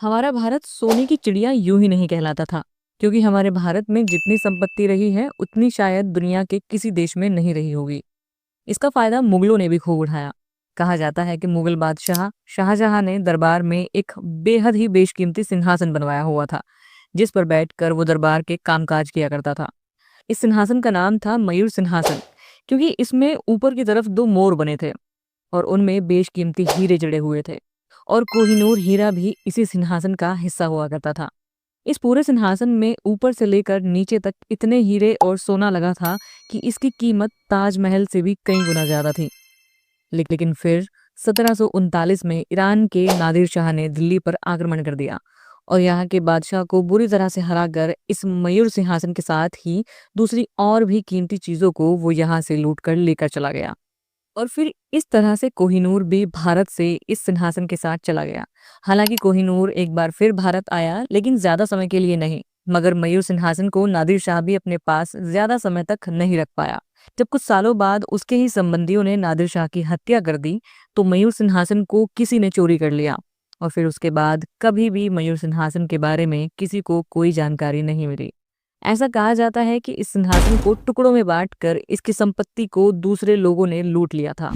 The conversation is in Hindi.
हमारा भारत सोने की चिड़िया यूं ही नहीं कहलाता था, क्योंकि हमारे भारत में जितनी संपत्ति रही है उतनी शायद दुनिया के किसी देश में नहीं रही होगी। इसका फायदा मुगलों ने भी खूब उठाया। कहा जाता है कि मुगल बादशाह शाहजहां ने दरबार में एक बेहद ही बेशकीमती सिंहासन बनवाया हुआ था, जिस पर बैठकर वो दरबार के कामकाज किया करता था। इस सिंहासन का नाम था मयूर सिंहासन, क्योंकि इसमें ऊपर की तरफ दो मोर बने थे और उनमें बेशकीमती हीरे जड़े हुए थे। और कोहिनूर हीरा भी इसी सिंहासन का हिस्सा हुआ करता था। इस पूरे सिंहासन में ऊपर से लेकर नीचे तक इतने हीरे और सोना लगा था कि इसकी कीमत ताजमहल से भी कई गुना ज्यादा थी। लेकिन फिर 1739 में ईरान के नादिर शाह ने दिल्ली पर आक्रमण कर दिया और यहाँ के बादशाह को बुरी तरह से हराकर इस मयूर सिंहासन के साथ ही दूसरी और भी कीमती चीजों को वो यहाँ से लूट कर लेकर चला गया। और फिर इस तरह से कोहिनूर भी भारत से इस सिंहासन के साथ चला गया। हालांकि कोहिनूर एक बार फिर भारत आया, लेकिन ज्यादा समय के लिए नहीं। मगर मयूर सिंहासन को नादिर शाह भी अपने पास ज्यादा समय तक नहीं रख पाया। जब कुछ सालों बाद उसके ही संबंधियों ने नादिर शाह की हत्या कर दी, तो मयूर सिंहासन को किसी ने चोरी कर लिया और फिर उसके बाद कभी भी मयूर सिंहासन के बारे में किसी को कोई जानकारी नहीं मिली। ऐसा कहा जाता है कि इस सिंहासन को टुकड़ों में बांटकर इसकी संपत्ति को दूसरे लोगों ने लूट लिया था।